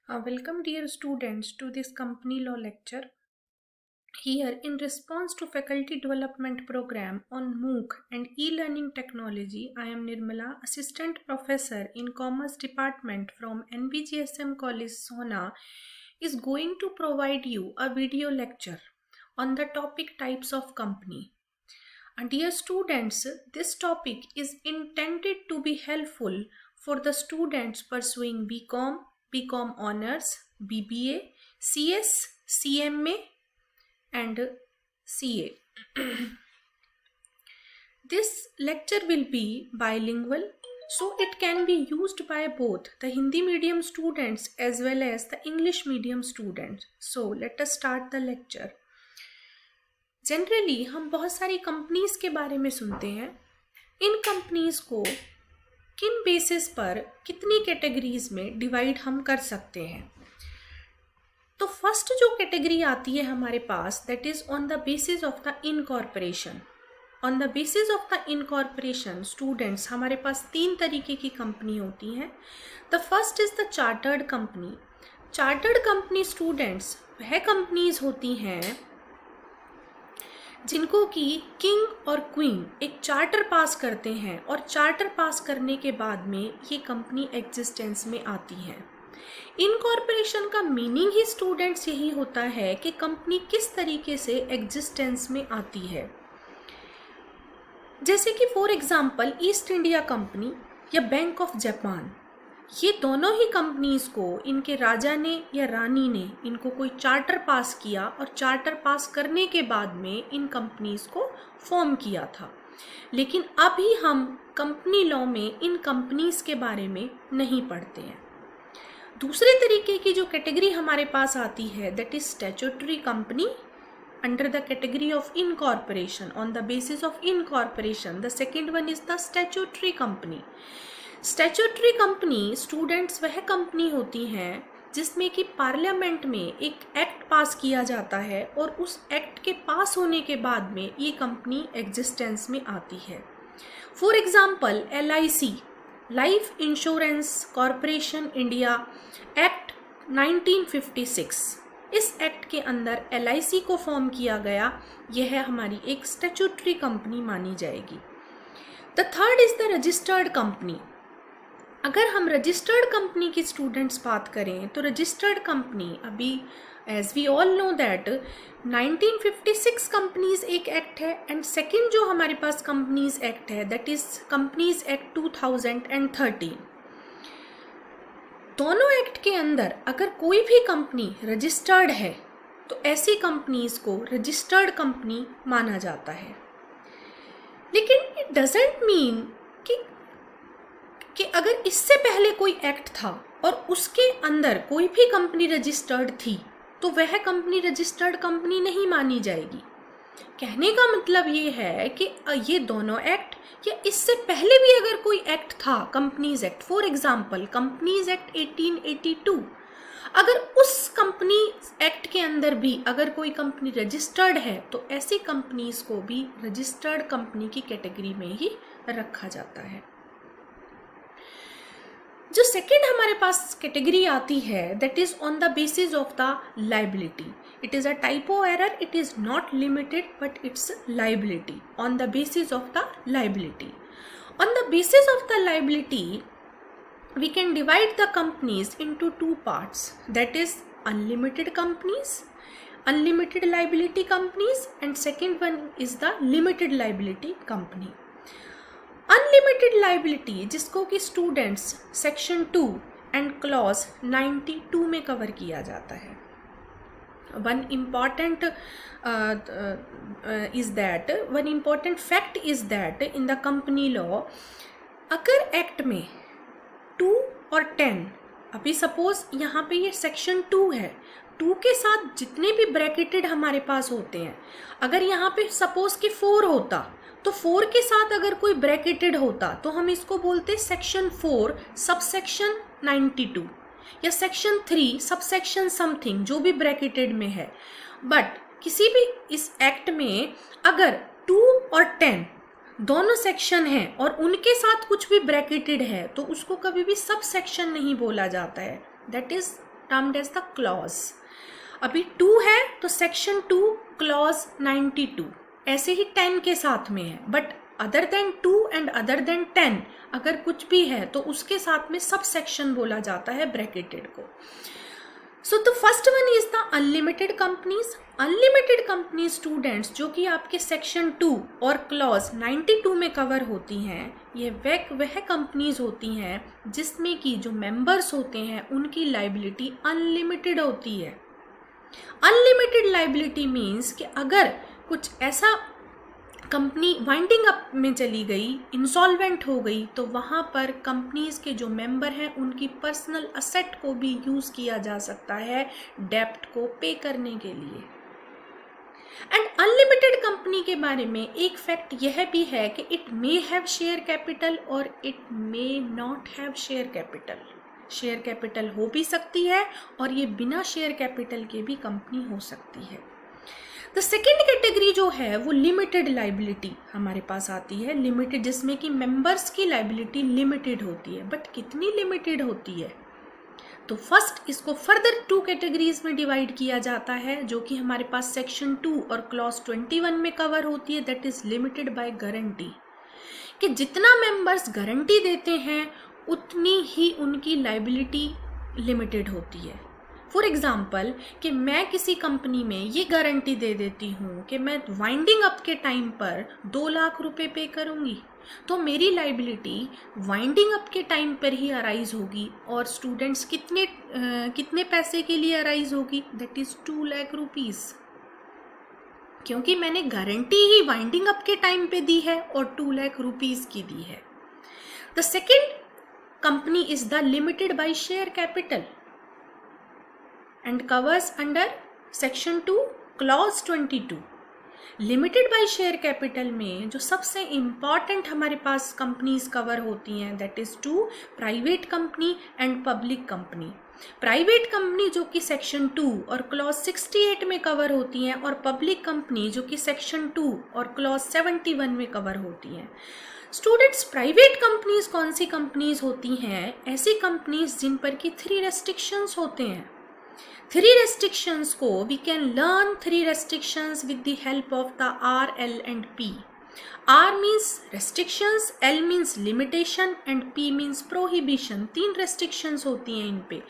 Welcome dear students to this company law lecture. Here in response to faculty development program on MOOC and e-learning technology, I am Nirmala, assistant professor in commerce department from NVGSM College Sona, is going to provide you a video lecture on the topic types of company. And dear students, this topic is intended to be helpful for the students pursuing BCom, BCom Honors, BBA, CS, CMA and CA. This lecture will be bilingual, so it can be used by both the Hindi medium students as well as the English medium students. So let us start the lecture. Generally हम बहुत सारी companies के बारे में सुनते हैं. इन companies को किन बेसिस पर कितनी कैटेगरीज में डिवाइड हम कर सकते हैं. तो फर्स्ट जो कैटेगरी आती है हमारे पास, that is on the basis of the incorporation. On the basis of the incorporation students, हमारे पास 3 तरीके की कंपनी होती हैं. The first is the chartered company. Chartered company students वह कंपनीज होती हैं जिनको कि किंग और क्वीन एक चार्टर पास करते हैं और चार्टर पास करने के बाद में ये कंपनी एग्जिस्टेंस में आती है. इनकॉर्पोरेशन का मीनिंग ही स्टूडेंट्स यही होता है कि कंपनी किस तरीके से एग्जिस्टेंस में आती है. जैसे कि for example east India company या बैंक ऑफ जापान, ये दोनों ही कंपनीज को इनके राजा ने या रानी ने इनको कोई चार्टर पास किया और चार्टर पास करने के बाद में इन कंपनीज को फॉर्म किया था. लेकिन अभी हम कंपनी लॉ में इन कंपनीज के बारे में नहीं पढ़ते हैं. दूसरे तरीके की जो कैटेगरी हमारे पास आती है, that is statutory company under the category of incorporation. On the basis of incorporation the second one is the statutory company. Statutory company students वह कंपनी होती हैं जिसमें कि पार्लियामेंट में एक एक्ट पास किया जाता है और उस एक्ट के पास होने के बाद में ये कंपनी एग्जिस्टेंस में आती है. For example LIC, life insurance corporation India act 1956. इस एक्ट के अंदर LIC को फॉर्म किया गया. यह हमारी एक स्टैट्यूटरी कंपनी मानी जाएगी. The third is the registered company. अगर हम रजिस्टर्ड कंपनी की स्टूडेंट्स बात करें तो रजिस्टर्ड कंपनी अभी as we all know that 1956 companies एक एक्ट है एंड सेकंड जो हमारे पास कंपनीज एक्ट है दैट इज कंपनीज एक्ट 2013. दोनों एक्ट के अंदर अगर कोई भी कंपनी रजिस्टर्ड है तो ऐसी कंपनीज को रजिस्टर्ड कंपनी माना जाता है. लेकिन इट डजंट मीन कि अगर इससे पहले कोई एक्ट था और उसके अंदर कोई भी कंपनी रजिस्टर्ड थी तो वह कंपनी रजिस्टर्ड कंपनी नहीं मानी जाएगी. कहने का मतलब ये है कि ये दोनों एक्ट या इससे पहले भी अगर कोई एक्ट था, companies act, for example companies act 1882, अगर उस कंपनी एक्ट के अंदर भी अगर कोई कंपनी रजिस्टर्ड है तो ऐसी कंपनीज को भी रजिस्टर्ड कंपनी की कैटेगरी में ही रखा जाता है. जो सेकेंड हमारे पास कैटेगरी आती है that is on the basis of the liability. It is a typo error. It is not limited but it's liability. On the basis of the liability. On the basis of the liability we can divide the companies into 2 parts, that is unlimited companies, unlimited liability companies, and second one is the limited liability company. Unlimited liability जिसको कि students section 2 and clause 92 में cover किया जाता है. One important fact is that in the company law अगर act में 2 और 10, अभी सपोज यहाँ पे ये सेक्शन 2 है, 2 के साथ जितने भी ब्रैकेटेड हमारे पास होते हैं, अगर यहाँ पे सपोज कि 4 होता तो 4 के साथ अगर कोई ब्रैकेटेड होता तो हम इसको बोलते सेक्शन 4 सबसेक्शन 92 या सेक्शन 3 सबसेक्शन समथिंग, जो भी ब्रैकेटेड में है. बट किसी भी इस एक्ट में अगर 2 और 10 दोनों सेक्शन हैं और उनके साथ कुछ भी ब्रैकेटेड है तो उसको कभी भी सब सेक्शन नहीं बोला जाता है. That is termed as the clause. अभी 2 है तो सेक्शन 2 क्लॉज 92, ऐसे ही 10 के साथ में है, but other than 2 and other than 10 अगर कुछ भी है तो उसके साथ में सब सेक्शन बोला जाता है ब्रैकेटेड को। So the first one is the unlimited companies. Unlimited company students जो कि आपके सेक्शन 2 और क्लॉज 92 में कवर होती हैं, ये वह कंपनीज होती हैं जिसमें कि जो मेंबर्स होते हैं उनकी लाइबिलिटी अनलिमिटेड होती है। अनलिमिटेड लाइबिलिटी मीन्स कि अगर कुछ ऐसा कंपनी वाइंडिंग अप में चली गई, इंसॉल्वेंट हो गई, तो वहाँ पर कंपनीज के जो मेंबर हैं उनकी पर्सनल असेट को भी यूज़ किया जा सकता है डेब्ट को पे करने के लिए। एंड अनलिमिटेड कंपनी के बारे में एक फैक्ट यह भी है कि it may have share capital और it may not have share capital. Share capital हो भी सकती है और ये बिना शेयर कैपिटल के भी कंपनी हो सकती है। द सेकेंड कैटेगरी जो है वो लिमिटेड लाइबिलिटी हमारे पास आती है। लिमिटेड जिसमें कि मेंबर्स की लाइबिलिटी लिमिटेड होती है, बट कितनी लिमिटेड होती है? तो फर्स्ट इसको फर्दर 2 कैटेगरीज में डिवाइड किया जाता है जो कि हमारे पास सेक्शन 2 और क्लॉज 21 में कवर होती है, that is limited by guarantee. कि जितना मेंबर्स गारंटी देते हैं उतनी ही उनकी लाइबिलिटी लिमिटेड होती है। फॉर एग्जाम्पल कि मैं किसी कंपनी में ये गारंटी दे देती हूँ कि मैं वाइंडिंग अप के टाइम पर 2 लाख रुपए पे करूँगी, तो मेरी लाइबिलिटी वाइंडिंग अप के टाइम पर ही अराइज होगी। और स्टूडेंट्स कितने पैसे के लिए अराइज होगी? दैट इज 2 लाख रुपीज़, क्योंकि मैंने गारंटी ही वाइंडिंग अप के टाइम पे दी है और 2 लाख रुपीज़ की दी है। The second company is the limited by share capital and covers under section 2 clause 22। Limited by share capital में जो सबसे इम्पॉर्टेंट हमारे पास कंपनीज कवर होती हैं that is 2 private company and public company. Private company जो कि सेक्शन 2 और क्लॉज 68 में कवर होती हैं और पब्लिक कंपनी जो कि सेक्शन 2 और क्लॉज 71 में कवर होती हैं। स्टूडेंट्स, प्राइवेट कंपनीज कौन सी कंपनीज होती हैं? ऐसी कंपनीज जिन पर कि 3 रेस्ट्रिक्शंस होते हैं। 3 restrictions को we can learn 3 restrictions with the help of the R, L and P। R means restrictions, L means limitation and P means prohibition। 3 restrictions होती हैं इन पे।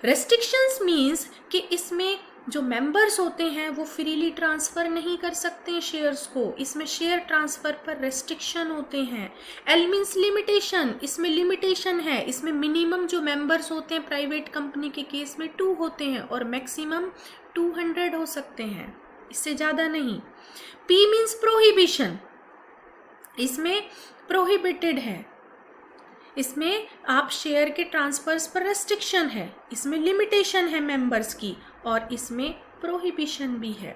restrictions means कि इसमें जो मेंबर्स होते हैं वो फ्रीली ट्रांसफ़र नहीं कर सकते शेयर्स को, इसमें शेयर ट्रांसफ़र पर रेस्ट्रिक्शन होते हैं। एल मीन्स लिमिटेशन, इसमें लिमिटेशन है, इसमें मिनिमम जो मेंबर्स होते हैं प्राइवेट कंपनी के केस में 2 होते हैं और मैक्सिमम 200 हो सकते हैं, इससे ज़्यादा नहीं। पी मीन्स प्रोहिबिशन, इसमें प्रोहिबिटेड है, इसमें आप शेयर के ट्रांसफर्स पर रेस्ट्रिक्शन है, इसमें लिमिटेशन है मेंबर्स की और इसमें प्रोहिबिशन भी है।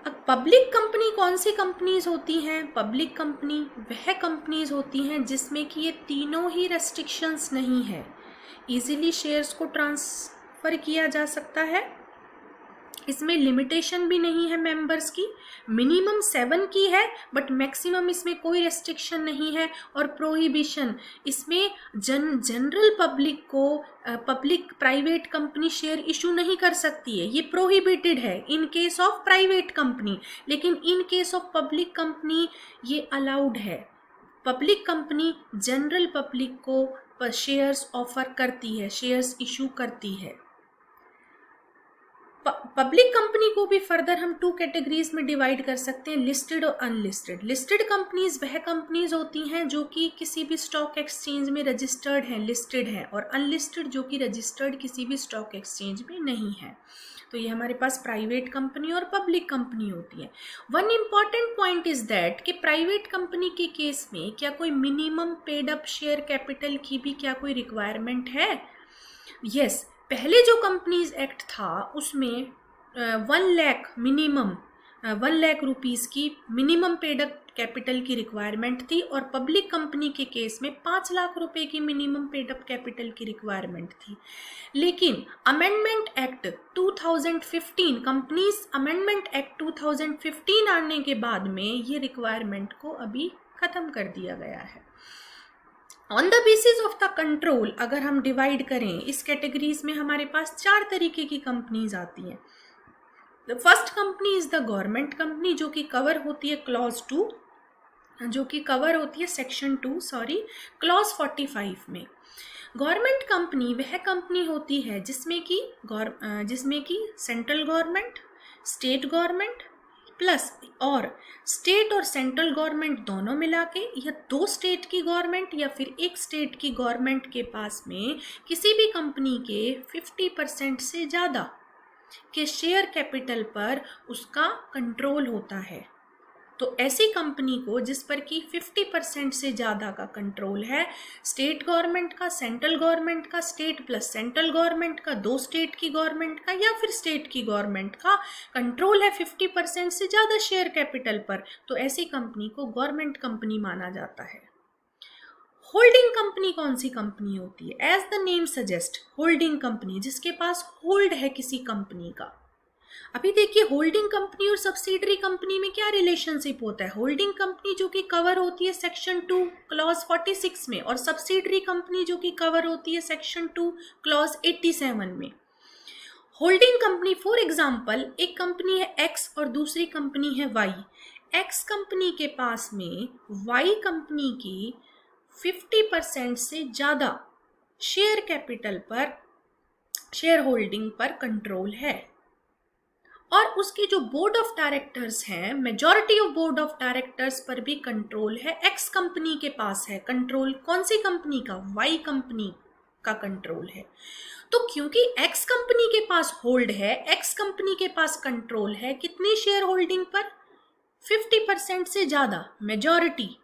अब पब्लिक कंपनी कौन सी कंपनीज होती हैं? पब्लिक कंपनी वह कंपनीज होती हैं जिसमें कि ये तीनों ही रेस्ट्रिक्शंस नहीं है। इजीली शेयर्स को ट्रांसफ़र किया जा सकता है, इसमें लिमिटेशन भी नहीं है मेंबर्स की, मिनिमम 7 की है बट मैक्सिमम इसमें कोई रेस्ट्रिक्शन नहीं है, और प्रोहिबिशन इसमें जनरल पब्लिक को public private company share issue नहीं कर सकती है, ये प्रोहिबिटेड है in case of private company, लेकिन in case of public company ये अलाउड है। पब्लिक कंपनी जनरल पब्लिक को शेयर्स ऑफर करती है, शेयर्स इशू करती है। पब्लिक कंपनी को भी फर्दर हम 2 कैटेगरीज में डिवाइड कर सकते हैं, लिस्टेड और अनलिस्टेड। लिस्टेड कंपनीज वह कंपनीज होती हैं जो कि किसी भी स्टॉक एक्सचेंज में रजिस्टर्ड हैं, लिस्टेड हैं, और अनलिस्टेड जो कि रजिस्टर्ड किसी भी स्टॉक एक्सचेंज में नहीं है। तो ये हमारे पास प्राइवेट कंपनी और पब्लिक कंपनी होती है। One important point is that कि प्राइवेट कंपनी के केस में क्या कोई minimum paid up share capital की भी क्या कोई रिक्वायरमेंट है? यस, पहले जो कंपनीज एक्ट था उसमें 1 लाख मिनिमम 1 लाख रुपीज़ की मिनिमम पेड अप कैपिटल की रिक्वायरमेंट थी, और पब्लिक कंपनी के केस में 5 लाख रुपए की मिनिमम पेड अप कैपिटल की रिक्वायरमेंट थी। लेकिन amendment act 2015, companies amendment act 2015 आने के बाद में ये रिक्वायरमेंट को अभी ख़त्म कर दिया गया है। On the basis of the control अगर हम डिवाइड करें इस कैटेगरीज में हमारे पास 4 तरीके की कंपनीज आती हैं. The first company is the government company जो कि कवर होती है क्लॉज 2, जो कि कवर होती है सेक्शन 2 क्लॉज 45 में. गवर्नमेंट कंपनी वह कंपनी होती है जिसमें कि central government, state government plus और स्टेट और सेंट्रल गवर्नमेंट दोनों मिला के या 2 स्टेट की गवर्नमेंट या फिर 1 स्टेट की गवर्नमेंट के पास में किसी भी कंपनी के 50% से ज़्यादा के शेयर कैपिटल पर उसका कंट्रोल होता है. तो ऐसी कंपनी को जिस पर कि 50% से ज़्यादा का कंट्रोल है, स्टेट गवर्नमेंट का, सेंट्रल गवर्नमेंट का, स्टेट प्लस सेंट्रल गवर्नमेंट का, 2 स्टेट की गवर्नमेंट का या फिर स्टेट की गवर्नमेंट का कंट्रोल है 50% से ज़्यादा शेयर कैपिटल पर, तो ऐसी कंपनी को गवर्नमेंट कंपनी माना जाता है. होल्डिंग कंपनी कौन सी कंपनी होती है? As the name suggest, holding company जिसके पास होल्ड है किसी कंपनी का. अभी देखिए होल्डिंग कंपनी और सब्सिडरी कंपनी में क्या रिलेशनशिप होता है. होल्डिंग कंपनी जो कि कवर होती है सेक्शन 2 क्लॉज 46 में और सब्सिडरी कंपनी जो कि कवर होती है सेक्शन 2 क्लॉज 87 में. होल्डिंग कंपनी फॉर एग्जांपल एक कंपनी है एक्स और दूसरी कंपनी है वाई. एक्स कंपनी के पास में वाई कंपनी की 50% से ज़्यादा शेयर कैपिटल पर, शेयर होल्डिंग पर कंट्रोल है और उसके जो बोर्ड ऑफ डायरेक्टर्स हैं, majority of board of directors पर भी कंट्रोल है. एक्स कंपनी के पास है कंट्रोल. कौन सी कंपनी का? वाई कंपनी का कंट्रोल है. तो क्योंकि एक्स कंपनी के पास होल्ड है, एक्स कंपनी के पास कंट्रोल है, कितनी शेयर होल्डिंग पर? 50% से ज़्यादा, मेजॉरिटी.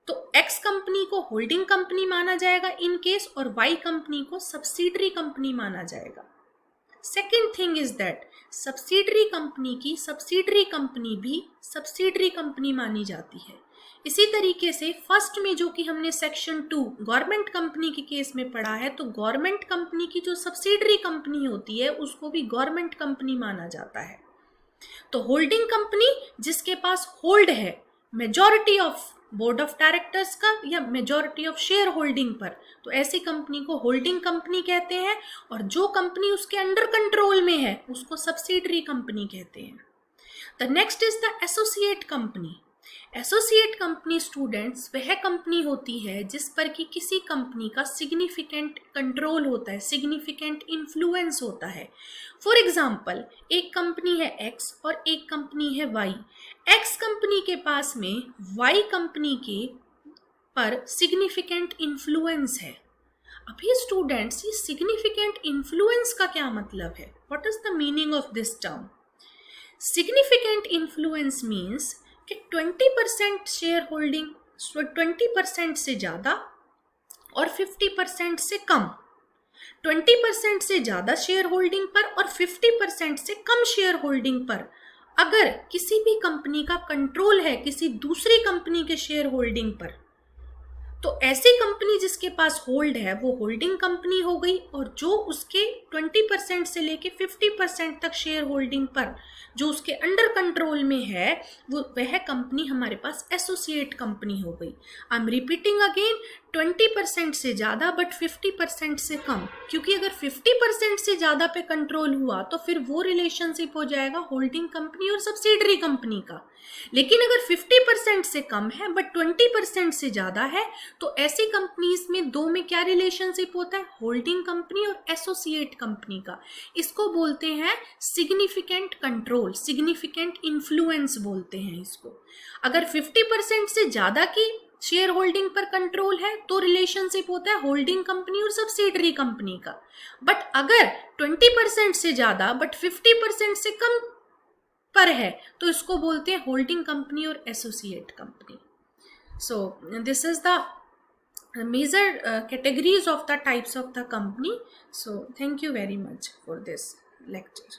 तो एक्स कंपनी को होल्डिंग कंपनी माना जाएगा इन केस और वाई कंपनी को सब्सिडरी कंपनी माना जाएगा. Second thing is that subsidiary company की सब्सिडरी कंपनी भी सब्सिडरी कंपनी मानी जाती है. इसी तरीके से फर्स्ट में जो कि हमने सेक्शन 2 गवर्नमेंट कंपनी के केस में पढ़ा है, तो गवर्नमेंट कंपनी की जो सब्सिडरी कंपनी होती है उसको भी गवर्नमेंट कंपनी माना जाता है. तो होल्डिंग कंपनी जिसके पास होल्ड है majority of board of directors का या मेजॉरिटी ऑफ शेयर होल्डिंग पर, तो ऐसी कंपनी को होल्डिंग कंपनी कहते हैं और जो कंपनी उसके अंडर कंट्रोल में है उसको सब्सिडरी कंपनी कहते हैं. The next is the associate company. Associate company students वह कंपनी होती है जिस पर कि किसी कंपनी का सिग्निफिकेंट कंट्रोल होता है, सिग्निफिकेंट इन्फ्लुएंस होता है. फॉर एग्जाम्पल एक कंपनी है एक्स और एक कंपनी है वाई. एक्स कंपनी के पास में वाई कंपनी के पर सिग्निफिकेंट इन्फ्लुएंस है. अभी स्टूडेंट्स ये सिग्निफिकेंट इन्फ्लुएंस का क्या मतलब है? What is the meaning of this term? Significant influence means कि 20% शेयर होल्डिंग, 20% से ज़्यादा और 50% से कम. 20% से ज़्यादा शेयर होल्डिंग पर और 50% से कम शेयर होल्डिंग पर अगर किसी भी कंपनी का कंट्रोल है किसी दूसरी कंपनी के शेयर होल्डिंग पर, तो ऐसी कंपनी जिसके पास होल्ड है वो होल्डिंग कंपनी हो गई और जो उसके 20% से लेके 50% तक शेयर होल्डिंग पर जो उसके अंडर कंट्रोल में है वो वह कंपनी हमारे पास एसोसिएट कंपनी हो गई. आई एम रिपीटिंग अगेन, 20% से ज़्यादा बट 50% से कम, क्योंकि अगर 50% से ज़्यादा पे कंट्रोल हुआ तो फिर वो रिलेशनशिप हो जाएगा होल्डिंग कंपनी और सब्सिडरी कंपनी का. लेकिन अगर 50% से कम है बट 20% से ज़्यादा है तो ऐसी कंपनीज में दो में क्या रिलेशनशिप होता है? होल्डिंग कंपनी और एसोसिएट कंपनी का. इसको बोलते हैं सिग्निफिकेंट कंट्रोल, सिग्निफिकेंट इन्फ्लुएंस बोलते हैं इसको. अगर 50% से ज़्यादा की शेयर होल्डिंग पर कंट्रोल है तो रिलेशनशिप होता है होल्डिंग कंपनी और सब्सिडरी कंपनी का. बट अगर 20% से ज़्यादा बट 50% से कम पर है तो इसको बोलते हैं होल्डिंग कंपनी और associate company. So this is the major categories of the types of the company. So thank you very much for this lecture.